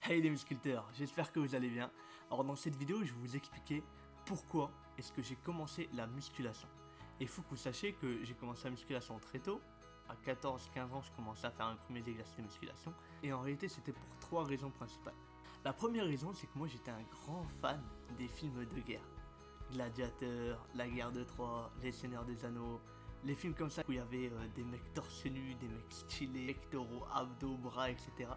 Hey les musculteurs, j'espère que vous allez bien. Alors dans cette vidéo, je vais vous expliquer pourquoi est-ce que j'ai commencé la musculation. Et il faut que vous sachiez que j'ai commencé la musculation très tôt. À 14-15 ans, je commençais à faire un premier exercice de musculation. Et en réalité, c'était pour trois raisons principales. La première raison, c'est que moi j'étais un grand fan des films de guerre. Gladiateur, La guerre de Troie, Les Seigneurs des Anneaux, les films comme ça où il y avait des mecs torse nu, des mecs stylés, pectoraux, abdos, bras, etc.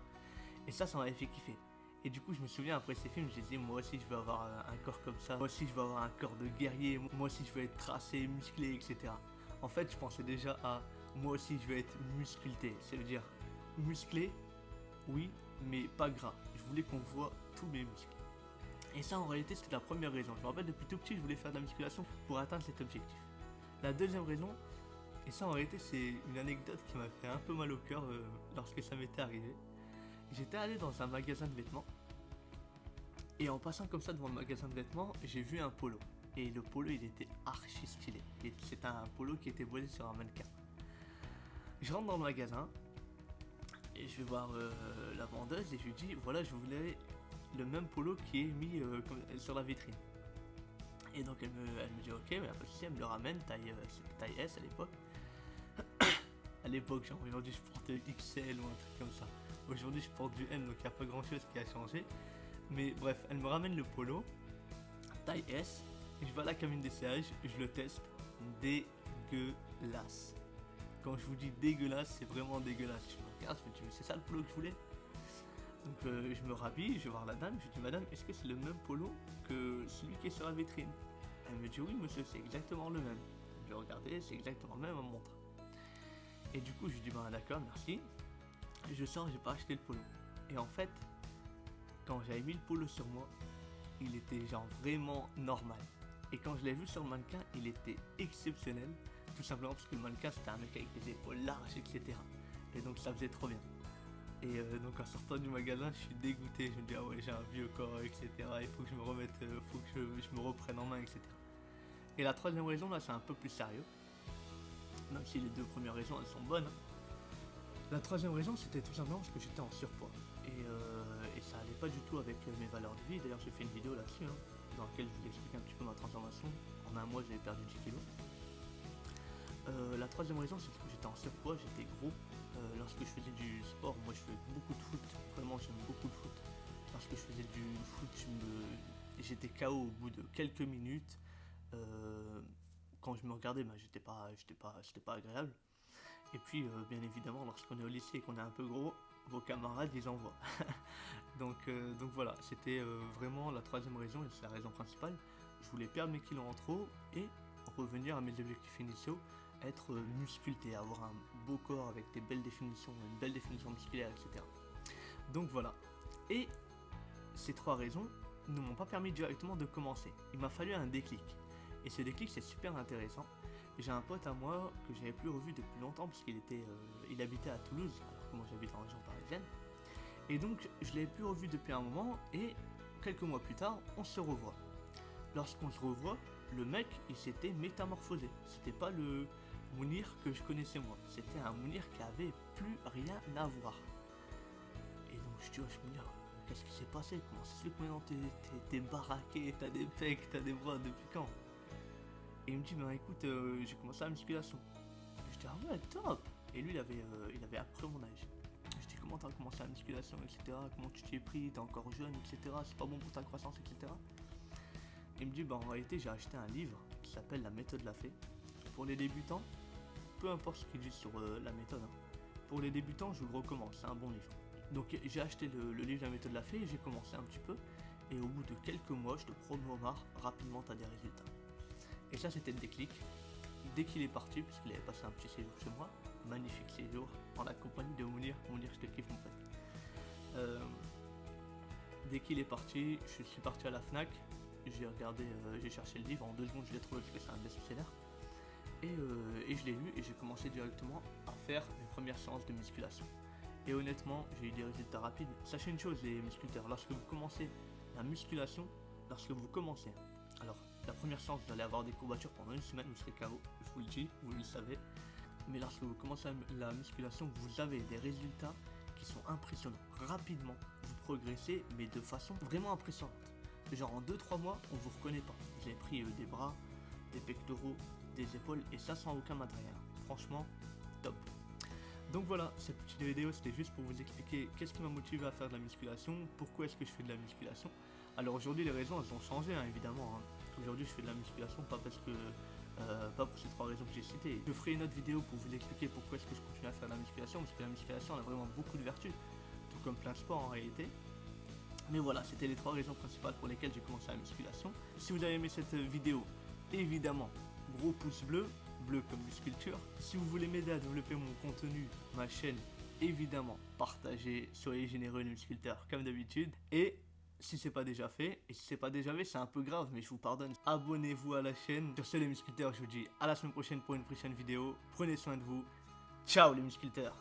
Et ça m'avait fait kiffer. Et du coup, je me souviens après ces films, je disais, moi aussi je veux avoir un corps comme ça, moi aussi je veux avoir un corps de guerrier, moi aussi je veux être tracé, musclé, etc. En fait, je pensais déjà à, moi aussi je veux être musculté, ça veut dire musclé, oui, mais pas gras. Je voulais qu'on voit tous mes muscles. Et ça, en réalité, c'était la première raison. Je me rappelle, depuis tout petit, je voulais faire de la musculation pour atteindre cet objectif. La deuxième raison, et ça en réalité, c'est une anecdote qui m'a fait un peu mal au cœur lorsque ça m'était arrivé. J'étais allé dans un magasin de vêtements et en passant comme ça devant le magasin de vêtements, j'ai vu un polo. Et le polo, il était archi stylé. C'était un polo qui était posé sur un mannequin. Je rentre dans le magasin et je vais voir la vendeuse et je lui dis voilà, je voulais le même polo qui est mis sur la vitrine. Et donc elle me dit ok, mais pas de souci, elle me le ramène, taille S à l'époque. À l'époque, genre aujourd'hui je porte XL ou un truc comme ça. Aujourd'hui je porte du M, donc il n'y a pas grand chose qui a changé. Mais bref, elle me ramène le polo, taille S, et je vais à la cabine d'essayage, je le teste, dégueulasse. Quand je vous dis dégueulasse, c'est vraiment dégueulasse. Je me regarde, je me dis mais c'est ça le polo que je voulais. Donc je me rhabille, je vais voir la dame, je dis madame, est-ce que c'est le même polo que celui qui est sur la vitrine? Elle me dit oui monsieur, c'est exactement le même. Je vais regarder, c'est exactement le même, elle me montre. Et du coup je lui dis bah d'accord, merci. Je sors, j'ai pas acheté le polo. Et en fait, quand j'avais mis le polo sur moi, il était genre vraiment normal. Et quand je l'ai vu sur le mannequin, il était exceptionnel. Tout simplement parce que le mannequin c'était un mec avec des épaules larges, etc. Et donc ça faisait trop bien. Et donc en sortant du magasin, je suis dégoûté. Je me dis ah ouais, j'ai un vieux corps, etc. Il faut que je me remette, faut que je me reprenne en main, etc. Et la troisième raison là, c'est un peu plus sérieux. Même si les deux premières raisons elles sont bonnes. La troisième raison, c'était tout simplement parce que j'étais en surpoids. Et ça allait pas du tout avec mes valeurs de vie. D'ailleurs, j'ai fait une vidéo là-dessus, dans laquelle je vous explique un petit peu ma transformation. En un mois, j'avais perdu 10 kilos. La troisième raison, c'est que j'étais en surpoids, j'étais gros. Lorsque je faisais du sport, moi je fais beaucoup de foot. Vraiment, j'aime beaucoup le foot. Lorsque je faisais du foot, j'étais KO au bout de quelques minutes. Quand je me regardais, c'était pas agréable. Et puis, bien évidemment, lorsqu'on est au lycée et qu'on est un peu gros, vos camarades, ils en voient. donc voilà, c'était vraiment la troisième raison, et c'est la raison principale. Je voulais perdre mes kilos en trop et revenir à mes objectifs initiaux, être musculé, avoir un beau corps avec des belles définitions, une belle définition musculaire, etc. Donc voilà. Et ces trois raisons ne m'ont pas permis directement de commencer. Il m'a fallu un déclic. Et ce déclic, c'est super intéressant. J'ai un pote à moi que j'avais plus revu depuis longtemps parce il habitait à Toulouse, alors que moi j'habite en région parisienne. Et donc je l'avais plus revu depuis un moment et quelques mois plus tard, on se revoit. Lorsqu'on se revoit, le mec il s'était métamorphosé. C'était pas le Mounir que je connaissais moi. C'était un Mounir qui avait plus rien à voir. Et donc je dis, je me dis, qu'est-ce qui s'est passé? Comment ça se fait que maintenant t'es baraqué, t'as des pecs, t'as des bras, depuis quand? Et il me dit, ben écoute, j'ai commencé la musculation. Je dis, ah ouais, top. Et lui, il avait après mon âge. Je dis, comment t'as commencé la musculation, etc. Comment tu t'y es pris, t'es encore jeune, etc. C'est pas bon pour ta croissance, etc. Et il me dit, bah en réalité, j'ai acheté un livre qui s'appelle La méthode Lafay. Pour les débutants, peu importe ce qu'ils disent sur la méthode, pour les débutants, je vous le recommande, c'est un bon livre. Donc j'ai acheté le livre La méthode Lafay et j'ai commencé un petit peu. Et au bout de quelques mois, je te promets Omar, rapidement t'as des résultats. Et ça, c'était le déclic. Dès qu'il est parti, puisqu'il avait passé un petit séjour chez moi, magnifique séjour, en la compagnie de Mounir. Mounir, je te kiffe mon pote. Dès qu'il est parti, je suis parti à la Fnac, j'ai cherché le livre, en 2 secondes je l'ai trouvé parce que c'est un best-seller. Et je l'ai lu et j'ai commencé directement à faire mes premières séances de musculation. Et honnêtement, j'ai eu des résultats rapides. Sachez une chose, les musculateurs, lorsque vous commencez la musculation, alors la première séance, vous allez avoir des courbatures pendant une semaine, vous serez KO, je vous le dis, vous le savez. Mais lorsque vous commencez la musculation, vous avez des résultats qui sont impressionnants. Rapidement, vous progressé, mais de façon vraiment impressionnante. Genre en 2-3 mois, on vous reconnaît pas. Vous avez pris des bras, des pectoraux, des épaules, et ça sans aucun matériel. Franchement, top. Donc voilà, cette petite vidéo c'était juste pour vous expliquer qu'est-ce qui m'a motivé à faire de la musculation, pourquoi est-ce que je fais de la musculation. Alors aujourd'hui les raisons elles ont changé hein, évidemment. Hein. Aujourd'hui je fais de la musculation pas parce que pas pour ces 3 raisons que j'ai citées. Je ferai une autre vidéo pour vous expliquer pourquoi est-ce que je continue à faire de la musculation, parce que la musculation elle a vraiment beaucoup de vertus, tout comme plein de sports en réalité. Mais voilà, c'était les 3 raisons principales pour lesquelles j'ai commencé la musculation. Si vous avez aimé cette vidéo, évidemment, gros pouce bleu, bleu comme musculture. Si vous voulez m'aider à développer mon contenu, ma chaîne, évidemment, partagez, soyez généreux les musculteurs comme d'habitude. Et si c'est pas déjà fait, et si c'est pas déjà fait, c'est un peu grave, mais je vous pardonne. Abonnez-vous à la chaîne. Sur ce les musculteurs, je vous dis à la semaine prochaine pour une prochaine vidéo. Prenez soin de vous. Ciao les musculteurs.